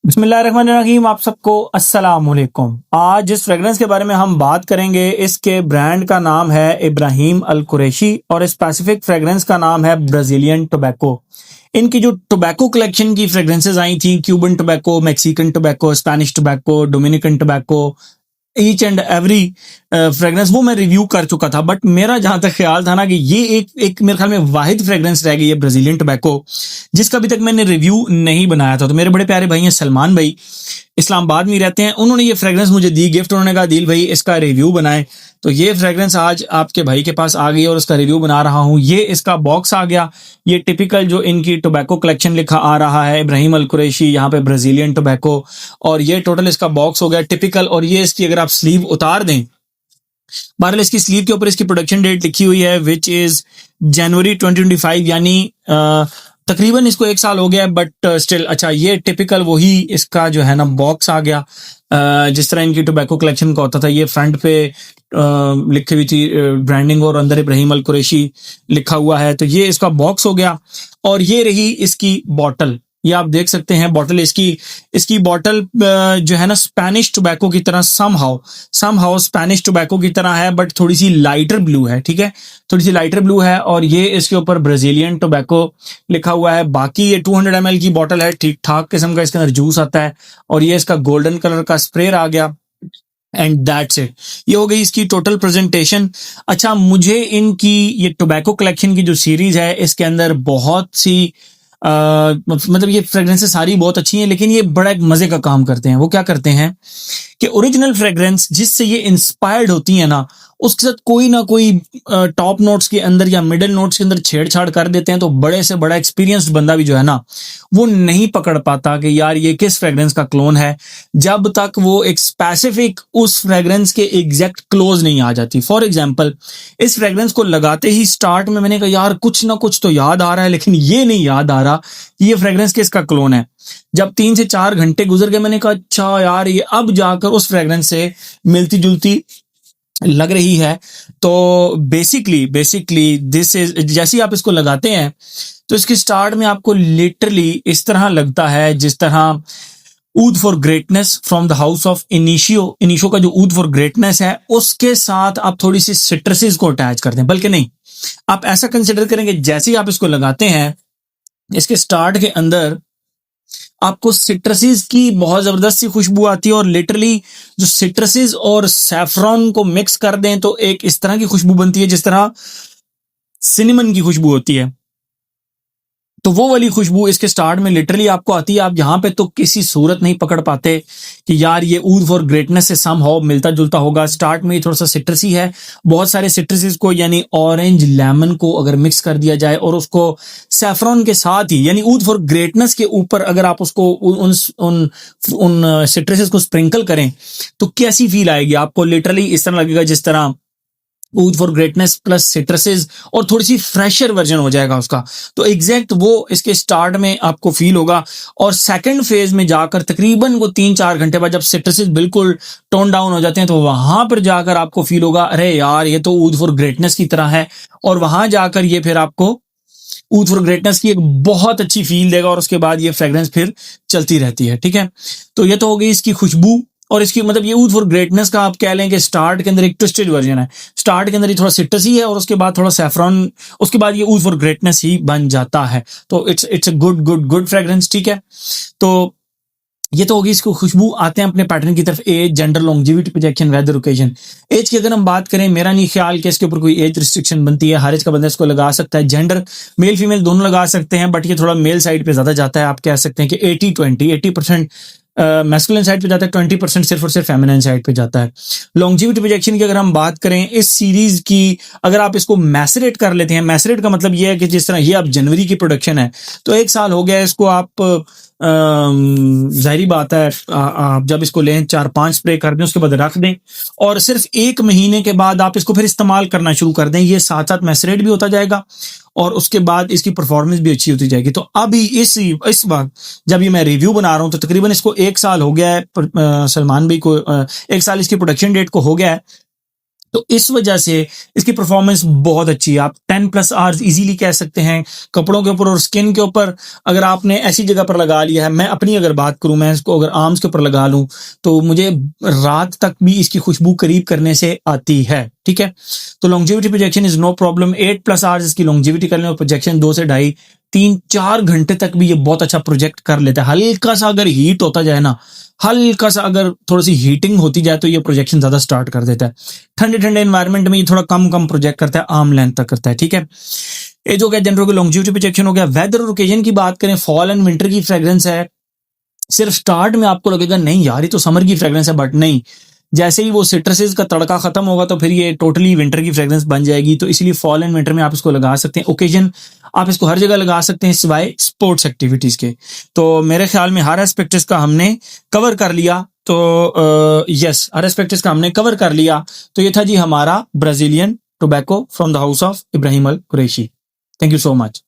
बिस्मिल्लाहिर्रहमानिर्रहीम। आप सबको अस्सलाम वालेकुम। आज जिस फ्रेगरेंस के बारे में हम बात करेंगे इसके ब्रांड का नाम है इब्राहिम अल कुरैशी और स्पेसिफिक फ्रेगरेंस का नाम है ब्राजीलियन टोबैको। इनकी जो टोबैको कलेक्शन की फ्रेगरेंसेस आई थी, Cuban tobacco, Mexican tobacco, Spanish tobacco, Dominican tobacco, each and every fragrance वो मैं रिव्यू कर चुका था। बट मेरा जहां तक ख्याल था ना कि ये एक मेरे ख्याल में वाहिद फ्रेग्रेंस रह गई है ब्राजीलियन टोबैको जिसका अभी तक मैंने रिव्यू नहीं बनाया था। तो मेरे बड़े प्यारे भाई हैं सलमान भाई, इस्लामाबाद में रहते हैं, उन्होंने ये फ्रेग्रेंस मुझे दी गिफ्ट। उन्होंने कहा दिल भाई इसका रिव्यू बनाएं। तो ये फ्रेग्रेंस आज आपके भाई के पास आ गई और उसका रिव्यू बना रहा हूँ। ये इसका बॉक्स आ गया। ये टिपिकल जो इनकी टोबैको कलेक्शन लिखा आ रहा है, इब्राहिम अल कुरैशी, यहाँ पे ब्राजीलियन टोबैको, और ये टोटल इसका बॉक्स हो गया टिपिकल। और ये इसकी अगर आप स्लीव उतार दें, बहरहाल इसकी स्लीव के ऊपर इसकी प्रोडक्शन डेट लिखी हुई है विच इज जनवरी 2025, यानी तकरीबन इसको 1 साल हो गया है। बट स्टिल अच्छा, ये टिपिकल वही इसका जो है ना बॉक्स आ गया जिस तरह इनकी टोबैको कलेक्शन का होता था। ये फ्रंट पे लिखी हुई थी ब्रांडिंग और अंदर इब्राहिम अल कुरैशी लिखा हुआ है। तो ये इसका बॉक्स हो गया और ये रही इसकी बॉटल। ये आप देख सकते हैं बॉटल इसकी इसकी बॉटल जो है ना स्पेनिश टोबैको की तरह समहाउ स्पेनिश टोबैको की तरह है, बट थोड़ी सी लाइटर ब्लू है। ठीक है, थोड़ी सी लाइटर ब्लू है और ये इसके ऊपर ब्राजीलियन टोबैको लिखा हुआ है। बाकी ये 200 ml की बॉटल है, ठीक ठाक किस्म का इसके अंदर जूस आता है और ये इसका गोल्डन कलर का स्प्रे आ गया एंड दैट्स इट। ये हो गई इसकी टोटल प्रेजेंटेशन। अच्छा, मुझे इनकी ये टोबैको कलेक्शन की जो सीरीज है इसके अंदर बहुत सी मतलब ये फ्रेग्रेंसेस सारी बहुत अच्छी हैं, लेकिन ये बड़ा एक मजे का काम करते हैं। वो क्या करते हैं कि ओरिजिनल फ्रेग्रेंस जिससे ये इंस्पायर्ड होती है ना, उसके साथ कोई ना कोई टॉप नोट्स के अंदर या मिडिल नोट्स के अंदर छेड़छाड़ कर देते हैं। तो बड़े से बड़ा एक्सपीरियंस्ड बंदा भी जो है ना वो नहीं पकड़ पाता कि यार ये किस फ्रेग्रेंस का क्लोन है, जब तक वो एक स्पेसिफिक उस फ्रेग्रेंस के एग्जैक्ट क्लोज नहीं आ जाती। फॉर एग्जाम्पल, इस फ्रेग्रेंस को लगाते ही स्टार्ट में मैंने कहा यार कुछ ना कुछ तो याद आ रहा है, लेकिन ये नहीं याद आ रहा कि ये फ्रेग्रेंस किसका क्लोन है। जब 3 से 4 घंटे गुजर गए मैंने कहा अच्छा यार ये अब जाकर उस फ्रेग्रेंस से मिलती जुलती लग रही है। तो बेसिकली दिस इज, जैसे ही आप इसको लगाते हैं तो इसके स्टार्ट में आपको लिटरली इस तरह लगता है जिस तरह oud for greatness from the house of Initio का जो ऊद फॉर ग्रेटनेस है उसके साथ आप थोड़ी सी सिट्रसेस को अटैच करते हैं। बल्कि नहीं, आप ऐसा कंसिडर करेंगे जैसे ही आप इसको लगाते हैं इसके स्टार्ट के अंदर आपको सिट्रसेस की बहुत जबरदस्त सी खुशबू आती है और लिटरली जो सिट्रसेस और सैफरॉन को मिक्स कर दें तो एक इस तरह की खुशबू बनती है जिस तरह सिनेमन की खुशबू होती है। तो वो वाली खुशबू इसके स्टार्ट में लिटरली आपको आती है। आप यहाँ पे तो किसी सूरत नहीं पकड़ पाते कि यार ये ऊद फॉर ग्रेटनेस से सम हाउ मिलता जुलता होगा। स्टार्ट में थोड़ा सा सिट्रसी है, बहुत सारे सिट्रसेस को यानी ऑरेंज लेमन को अगर मिक्स कर दिया जाए और उसको सैफरॉन के साथ ही यानी ऊद फॉर ग्रेटनेस के ऊपर अगर आप उसको उन उन उन सिट्रसेस को स्प्रिंकल करें तो कैसी फील आएगी आपको। लिटरली इस तरह लगेगा जिस तरह oud for greatness plus citruses और थोड़ी सी फ्रेशर वर्जन हो जाएगा उसका। तो एग्जैक्ट वो इसके स्टार्ट में आपको फील होगा और सेकंड फेज में जाकर तकरीबन वो 3-4 घंटे बाद जब सिट्रसेस बिल्कुल टोन डाउन हो जाते हैं तो वहां पर जाकर आपको फील होगा अरे यार ये तो ऊद फॉर ग्रेटनेस की तरह है। और वहां जाकर ये फिर आपको ऊद फॉर ग्रेटनेस की एक बहुत अच्छी फील देगा और उसके बाद ये फ्रेग्रेंस फिर चलती रहती है। ठीक है, तो ये तो हो गई इसकी खुशबू और इसकी मतलब ये ऊद फॉर ग्रेटनेस का आप कह लें कि स्टार्ट के अंदर एक ट्विस्टेड वर्जन है। स्टार्ट के अंदर ही थोड़ा सिट्रसी है और उसके बाद थोड़ा सैफरॉन, उसके बाद ये ऊद फॉर ग्रेटनेस ही बन जाता है। तो इट्स अ गुड फ्रेग्रेंस। ठीक है, तो ये तो होगी इसको खुशबू। आते हैं अपने पैटर्न की तरफ। Age, gender, longevity, projection, weather, occasion. Age की अगर हम बात करें, मेरा नहीं ख्याल कि इसके ऊपर कोई एज रिस्ट्रिक्शन बनती है, हर एज का बंदा इसको लगा सकता है। जेंडर मेल फीमेल दोनों लगा सकते हैं, बट ये थोड़ा मेल साइड पे ज्यादा जाता है। आप कह सकते हैं कि 80% मैस्कुलिन साइड पे जाता है, 20% सिर्फ और सिर्फ फेमिनिन साइड पे जाता है। लॉन्जिविटी प्रोजेक्शन की अगर हम बात करें इस सीरीज की, अगर आप इसको मैसरेट कर लेते हैं, मैसरेट का मतलब ये है कि जिस तरह ये अब जनवरी की प्रोडक्शन है तो 1 साल हो गया इसको, आप जाहिर बात है आप जब इसको लें 4-5 स्प्रे कर दें उसके बाद रख दें और सिर्फ 1 महीने के बाद आप इसको फिर इस्तेमाल करना शुरू कर दें। ये साथ साथ मैसरेट भी होता जाएगा और उसके बाद इसकी परफॉर्मेंस भी अच्छी होती जाएगी। तो अभी इस वक्त जब ये मैं रिव्यू बना रहा हूँ तो तकरीबन इसको 1 साल हो गया है। सलमान भाई को 1 साल इसकी प्रोडक्शन डेट को हो गया है तो इस वजह से इसकी परफॉर्मेंस बहुत अच्छी है। आप 10+ आवर्स इजीली कह सकते हैं कपड़ों के ऊपर और स्किन के ऊपर। अगर आपने ऐसी जगह पर लगा लिया है, मैं अपनी अगर बात करूं, मैं इसको अगर आर्म्स के ऊपर लगा लूं तो मुझे रात तक भी इसकी खुशबू करीब करने से आती है। ठीक है, तो longevity projection is no problem. 8+ hours इसकी लॉन्जेविटी कर लें और प्रोजेक्शन 2 से 2.5 3-4 घंटे तक भी ये बहुत अच्छा प्रोजेक्ट कर लेता है। हल्का सा अगर हीट होता जाए ना, हल्का सा अगर थोड़ी सी हीटिंग होती जाए तो ये प्रोजेक्शन ज्यादा स्टार्ट कर देता है। ठंडे ठंडे एनवायरनमेंट में ये थोड़ा कम प्रोजेक्ट करता है, आर्म लेंथ तक करता है। ठीक है, ये जो क्या जनरल की लॉन्जेविटी प्रोजेक्शन हो गया। वेदर और ओकेजन की बात करें, फॉल एंड विंटर की फ्रेग्रेंस है। सिर्फ स्टार्ट में आपको लगेगा नहीं यार ये तो समर की फ्रेग्रेंस है, बट नहीं, जैसे ही वो सिट्रसेस का तड़का खत्म होगा तो फिर ये टोटली विंटर की फ्रेग्रेंस बन जाएगी। तो इसलिए फॉल एंड विंटर में आप इसको लगा सकते हैं। ओकेजन आप इसको हर जगह लगा सकते हैं सिवाय स्पोर्ट्स एक्टिविटीज के। तो मेरे ख्याल में हर एस्पेक्ट इसका हमने कवर कर लिया। तो यस, हर एस्पेक्ट इसका हमने कवर कर लिया। तो ये था जी हमारा Brazilian tobacco from the house of Ibrahim Al Qureshi. Thank you so much.